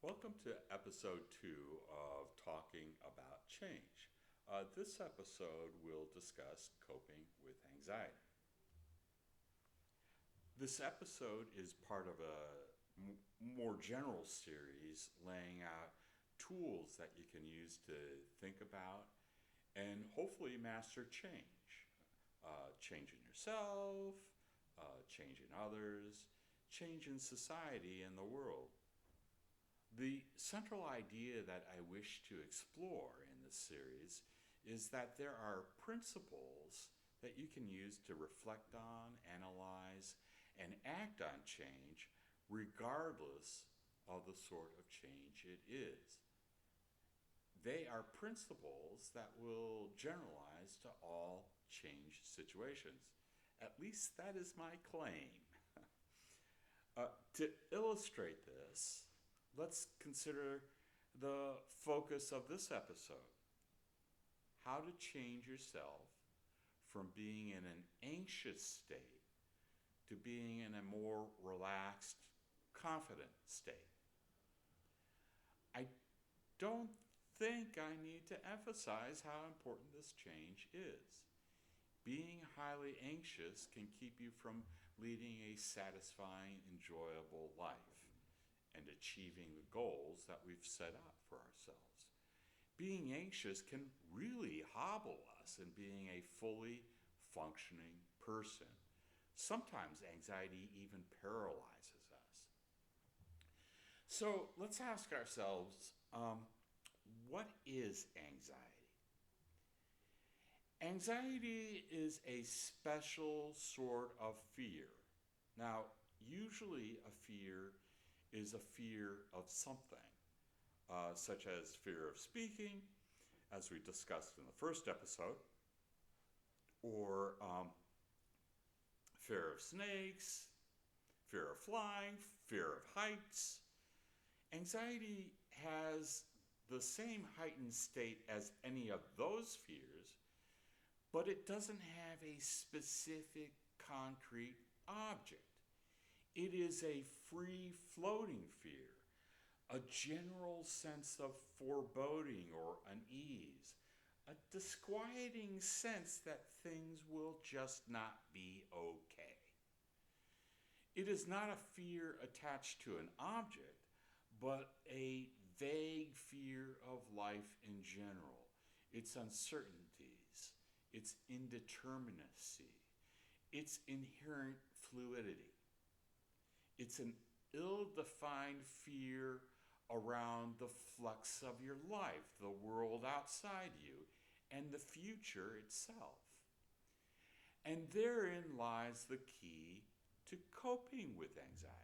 Welcome to episode 2 of Talking About Change. This episode will discuss coping with anxiety. This episode is part of a more general series laying out tools that you can use to think about and hopefully master change. Changing yourself, changing others, changing society and the world. The central idea that I wish to explore in this series is that there are principles that you can use to reflect on, analyze, and act on change regardless of the sort of change it is. They are principles that will generalize to all change situations. At least that is my claim. To illustrate this, let's consider the focus of this episode: how to change yourself from being in an anxious state to being in a more relaxed, confident state. I don't think I need to emphasize how important this change is. Being highly anxious can keep you from leading a satisfying, enjoyable life and achieving the goals that we've set up for ourselves. Being anxious can really hobble us in being a fully functioning person. Sometimes anxiety even paralyzes us. So let's ask ourselves, what is anxiety? Anxiety is a special sort of fear. Now, usually a fear is a fear of something, such as fear of speaking, as we discussed in the first episode, or fear of snakes, fear of flying, fear of heights. Anxiety has the same heightened state as any of those fears, but it doesn't have a specific concrete object. It is a free-floating fear, a general sense of foreboding or unease, a disquieting sense that things will just not be okay. It is not a fear attached to an object, but a vague fear of life in general, its uncertainties, its indeterminacy, its inherent fluidity. It's an ill-defined fear around the flux of your life, the world outside you, and the future itself. And therein lies the key to coping with anxiety.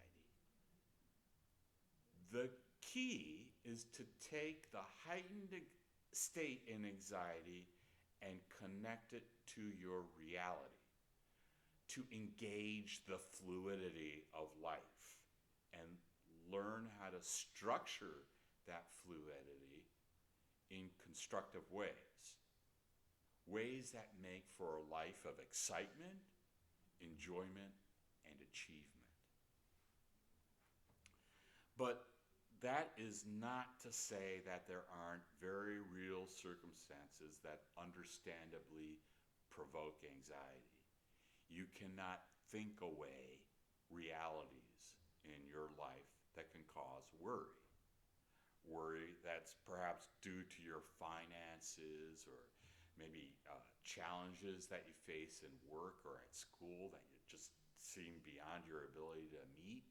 The key is to take the heightened state in anxiety and connect it to your reality, to engage the fluidity of life and learn how to structure that fluidity in constructive ways, ways that make for a life of excitement, enjoyment, and achievement. But that is not to say that there aren't very real circumstances that understandably provoke anxiety. You cannot think away realities in your life that can cause worry. Worry that's perhaps due to your finances or maybe challenges that you face in work or at school that you just seem beyond your ability to meet.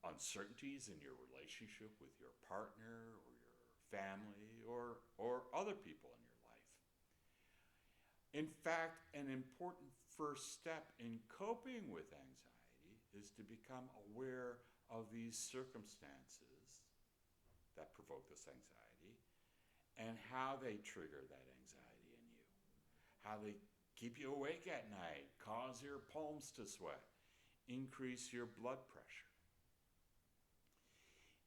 Uncertainties in your relationship with your partner or your family or other people in your life. In fact, an important first step in coping with anxiety is to become aware of these circumstances that provoke this anxiety and how they trigger that anxiety in you, how they keep you awake at night, cause your palms to sweat, increase your blood pressure.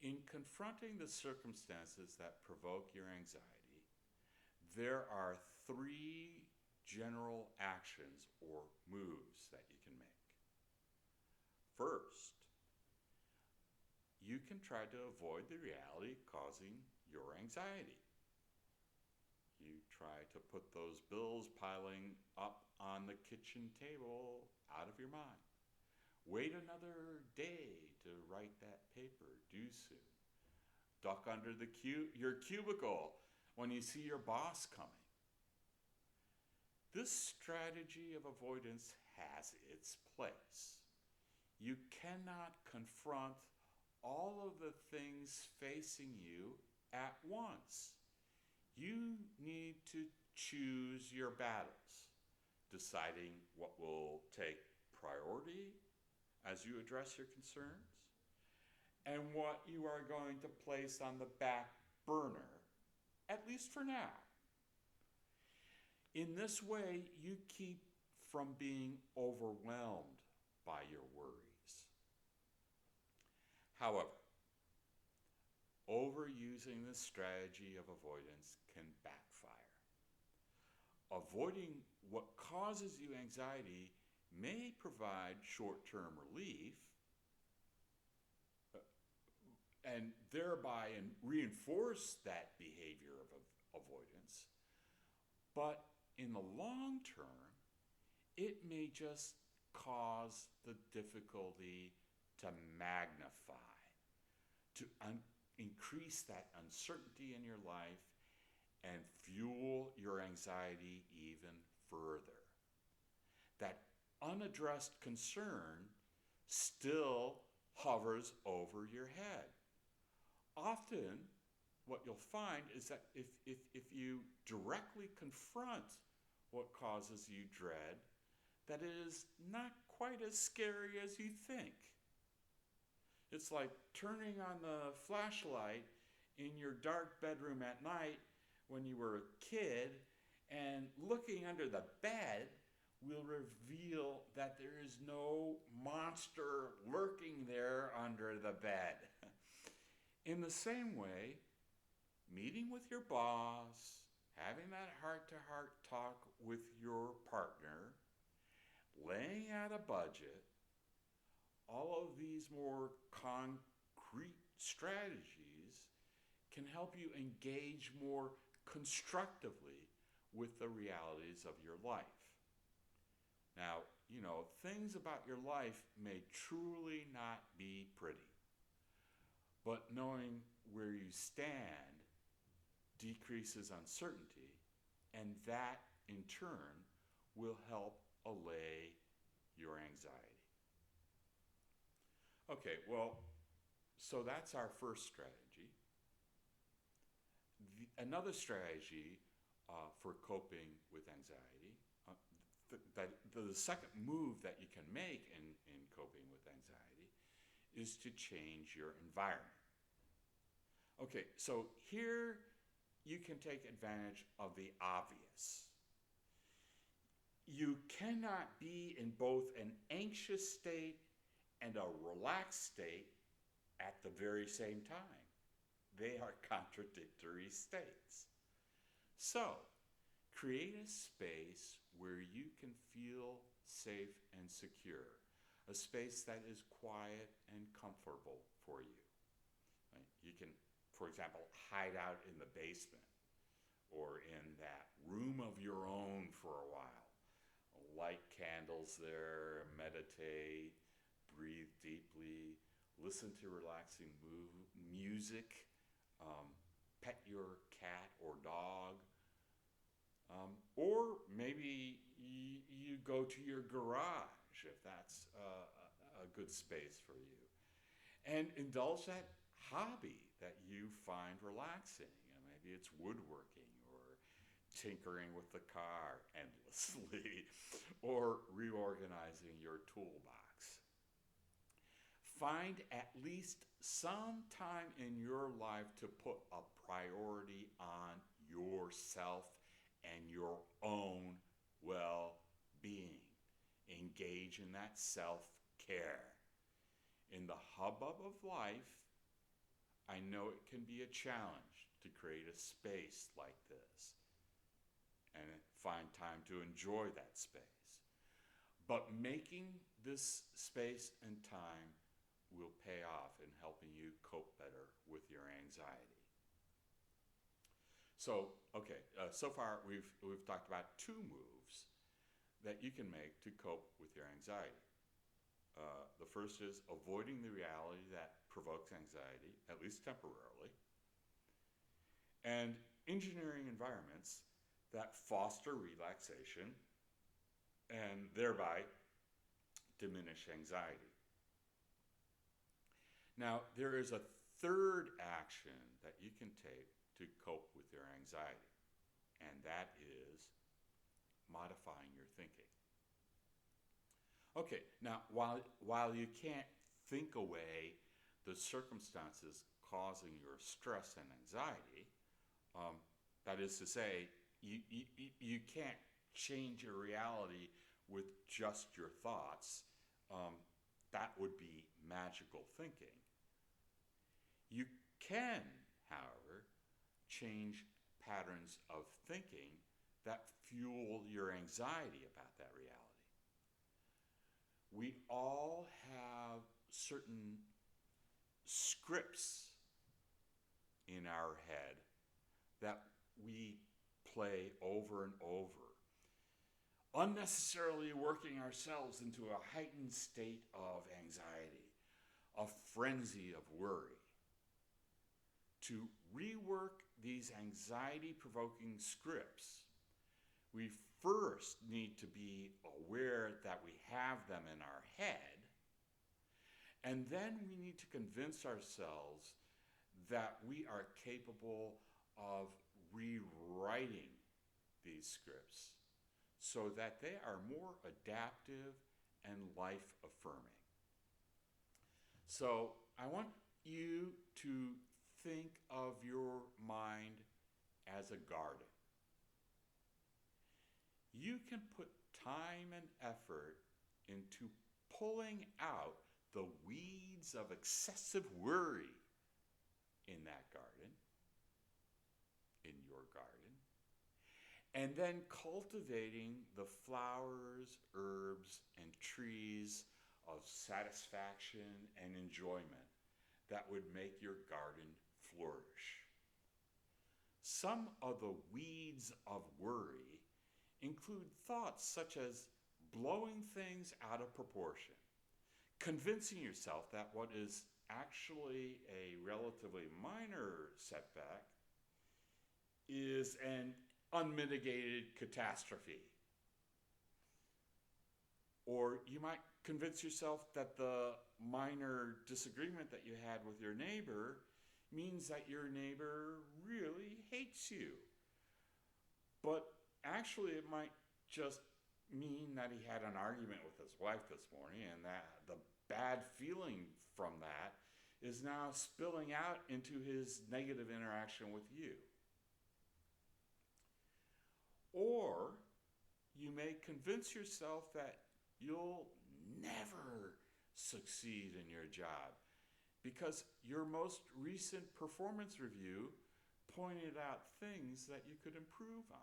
In confronting the circumstances that provoke your anxiety, there are 3 general actions or moves that you can make. First, you can try to avoid the reality causing your anxiety. You try to put those bills piling up on the kitchen table out of your mind. Wait another day to write that paper due soon. Duck under your cubicle when you see your boss coming. This strategy of avoidance has its place. You cannot confront all of the things facing you at once. You need to choose your battles, deciding what will take priority as you address your concerns, and what you are going to place on the back burner, at least for now. In this way, you keep from being overwhelmed by your worries. However, overusing this strategy of avoidance can backfire. Avoiding what causes you anxiety may provide short-term relief, and thereby reinforce that behavior of avoidance, but in the long term, it may just cause the difficulty to magnify, to increase that uncertainty in your life and fuel your anxiety even further. That unaddressed concern still hovers over your head. Often, what you'll find is that if you directly confront what causes you dread, that it is not quite as scary as you think. It's like turning on the flashlight in your dark bedroom at night when you were a kid, and looking under the bed will reveal that there is no monster lurking there under the bed. In the same way, meeting with your boss, having that heart-to-heart talk with your partner, laying out a budget, all of these more concrete strategies can help you engage more constructively with the realities of your life. Now, things about your life may truly not be pretty, but knowing where you stand decreases uncertainty, and that in turn will help allay your anxiety. Okay, well, so that's our first strategy. Another strategy for coping with anxiety, the second move that you can make in coping with anxiety is to change your environment. Okay, so here you can take advantage of the obvious. You cannot be in both an anxious state and a relaxed state at the very same time. They are contradictory states. So, create a space where you can feel safe and secure, a space that is quiet and comfortable for you. Right? You can, for example, hide out in the basement or in that room of your own for a while. Light candles there, meditate, breathe deeply, listen to relaxing music, pet your cat or dog, or maybe you go to your garage if that's a good space for you, and indulge that hobby that you find relaxing. Maybe it's woodworking or tinkering with the car endlessly or reorganizing your toolbox. Find at least some time in your life to put a priority on yourself and your own well-being. Engage in that self-care. In the hubbub of life, I know it can be a challenge to create a space like this and find time to enjoy that space. But making this space and time will pay off in helping you cope So far we've talked about two moves that you can make to cope with your anxiety. The first is avoiding the reality that provokes anxiety, at least temporarily, and engineering environments that foster relaxation and thereby diminish anxiety. Now, there is a third action that you can take to cope with your anxiety, and that is modifying your thinking. Okay, now while you can't think away the circumstances causing your stress and anxiety, that is to say, you can't change your reality with just your thoughts. That would be magical thinking. You can, however, change patterns of thinking that fuel your anxiety about that reality. We all have certain scripts in our head that we play over and over, unnecessarily working ourselves into a heightened state of anxiety, a frenzy of worry. To rework these anxiety-provoking scripts, we first need to be aware that we have them in our head, and then we need to convince ourselves that we are capable of rewriting these scripts so that they are more adaptive and life-affirming. So I want you to think of your mind as a garden. You can put time and effort into pulling out the weeds of excessive worry in that garden, in your garden, and then cultivating the flowers, herbs, and trees of satisfaction and enjoyment that would make your garden flourish. Some of the weeds of worry include thoughts such as blowing things out of proportion, convincing yourself that what is actually a relatively minor setback is an unmitigated catastrophe. Or you might convince yourself that the minor disagreement that you had with your neighbor means that your neighbor really hates you. But actually it might just mean that he had an argument with his wife this morning, and that the bad feeling from that is now spilling out into his negative interaction with you. Or you may convince yourself that you'll never succeed in your job because your most recent performance review pointed out things that you could improve on.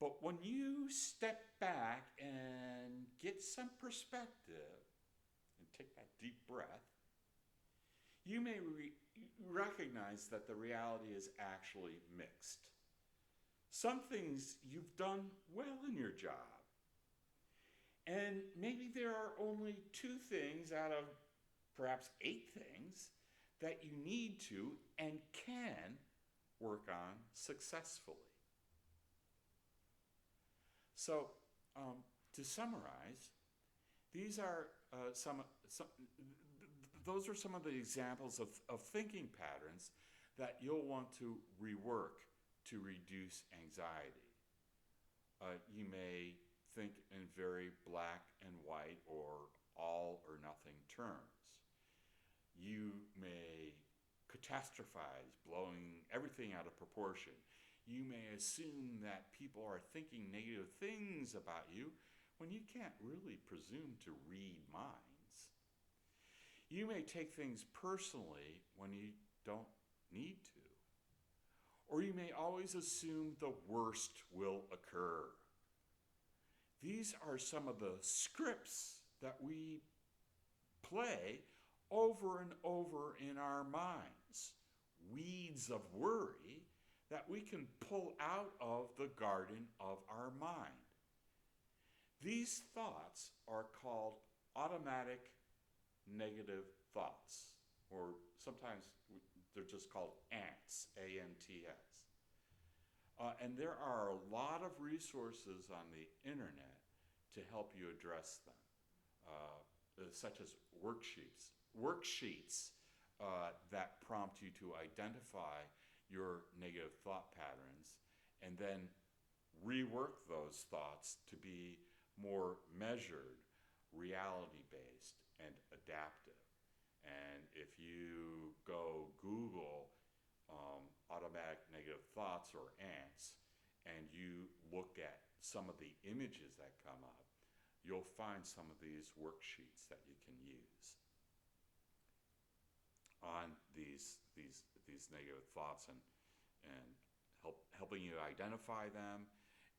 But when you step back and get some perspective and take that deep breath, you may recognize that the reality is actually mixed. Some things you've done well in your job, and maybe there are only 2 things out of perhaps 8 things that you need to and can work on successfully. So, to summarize, these are those are some of the examples of thinking patterns that you'll want to rework to reduce anxiety. You may think in very black and white or all or nothing terms. You may catastrophize, blowing everything out of proportion. You may assume that people are thinking negative things about you when you can't really presume to read minds. You may take things personally when you don't need to. Or you may always assume the worst will occur. These are some of the scripts that we play over and over in our minds. Weeds of worry that we can pull out of the garden of our mind. These thoughts are called automatic negative thoughts, or sometimes they're just called ants, A-N-T-S. And there are a lot of resources on the internet to help you address them, such as worksheets that prompt you to identify your negative thought patterns and then rework those thoughts to be more measured, reality-based, and adaptive. And if you go Google automatic negative thoughts or ants, and you look at some of the images that come up, you'll find some of these worksheets that you can use on these negative thoughts and helping you identify them,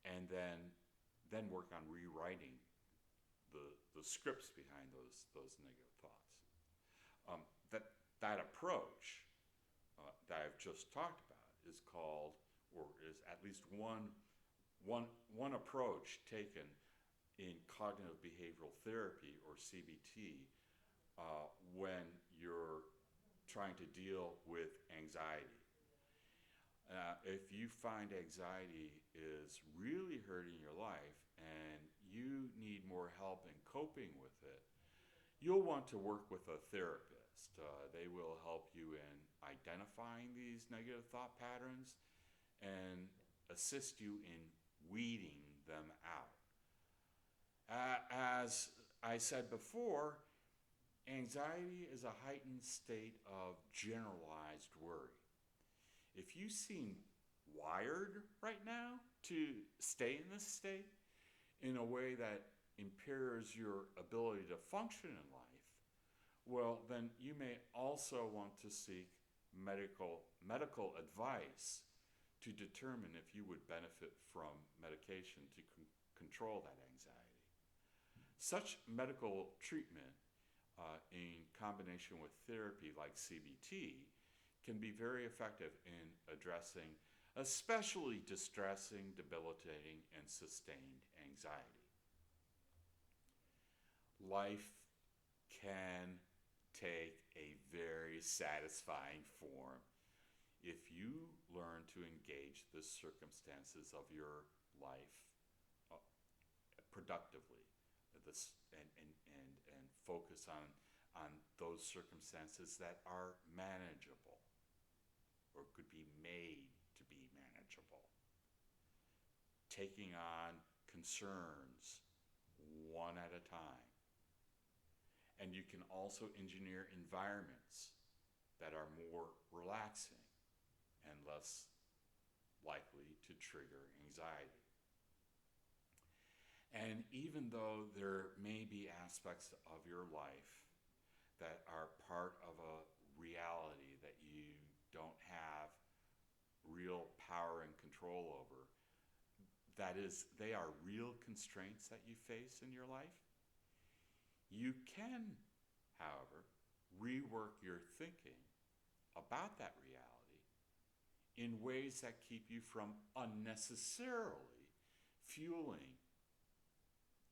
and then work on rewriting the scripts behind those negative thoughts. That approach that I've just talked about is called, or is at least one approach taken in cognitive behavioral therapy, or CBT, when you're trying to deal with anxiety. If you find anxiety is really hurting your life and you need more help in coping with it, you'll want to work with a therapist. They will help you in identifying these negative thought patterns and assist you in weeding them out. As I said before, anxiety is a heightened state of generalized worry. If you seem wired right now to stay in this state in a way that impairs your ability to function in life, well, then you may also want to seek medical advice to determine if you would benefit from medication to control that anxiety. Such medical treatment in combination with therapy like CBT can be very effective in addressing especially distressing, debilitating, and sustained anxiety. Life can take a very satisfying form if you learn to engage the circumstances of your life productively, and focus on those circumstances that are manageable or could be made to be manageable. Taking on concerns one at a time. And you can also engineer environments that are more relaxing and less likely to trigger anxiety. And even though there may be aspects of your life that are part of a reality that you don't have real power and control over, that is, they are real constraints that you face in your life, you can, however, rework your thinking about that reality in ways that keep you from unnecessarily fueling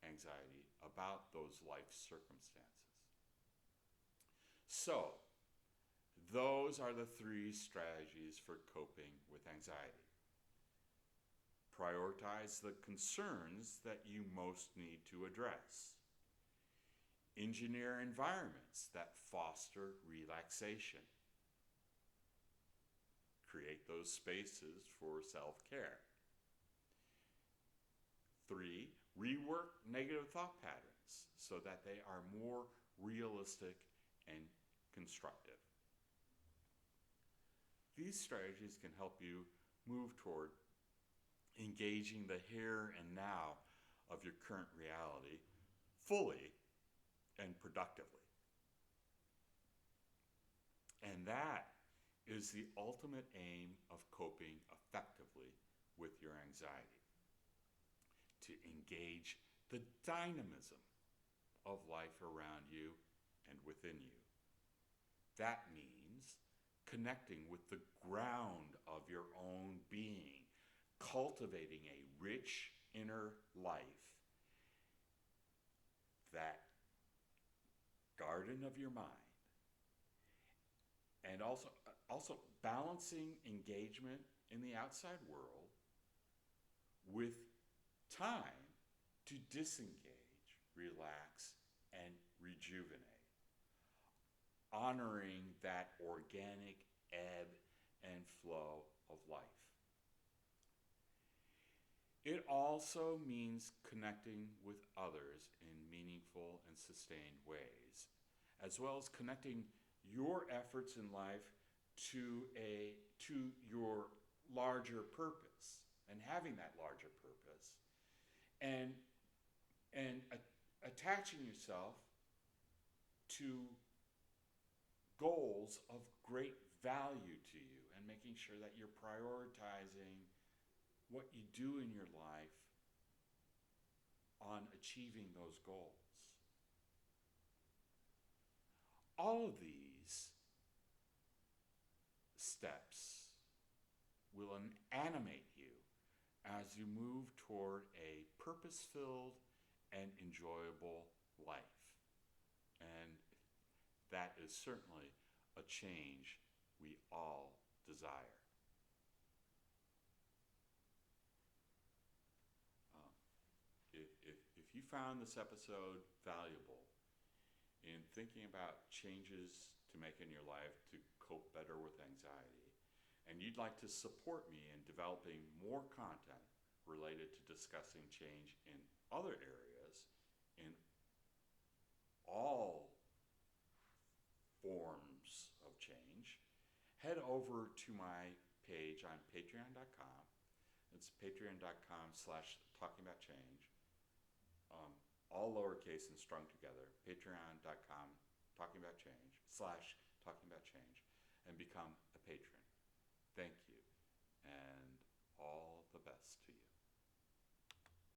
anxiety about those life circumstances. So, those are the 3 strategies for coping with anxiety. Prioritize the concerns that you most need to address. Engineer environments that foster relaxation. Create those spaces for self-care. 3, rework negative thought patterns so that they are more realistic and constructive. These strategies can help you move toward engaging the here and now of your current reality fully and productively. And that is the ultimate aim of coping effectively with your anxiety. To engage the dynamism of life around you and within you. That means connecting with the ground of your own being, cultivating a rich inner life, that garden of your mind, and also balancing engagement in the outside world with time to disengage, relax, and rejuvenate, honoring that organic ebb and flow of life. It also means connecting with others in meaningful and sustained ways, as well as connecting your efforts in life to your larger purpose, and having that larger purpose, and attaching yourself to goals of great value to you, and making sure that you're prioritizing what you do in your life on achieving those goals. All of these steps will animate you as you move toward a purpose-filled and enjoyable life. And that is certainly a change we all desire. If you found this episode valuable in thinking about changes to make in your life to cope better with anxiety, and you'd like to support me in developing more content related to discussing change in other areas, in all forms of change, head over to my page on patreon.com. It's patreon.com/talkingaboutchange. All lowercase and strung together, patreon.com /talkingaboutchange, and become a patron. Thank you.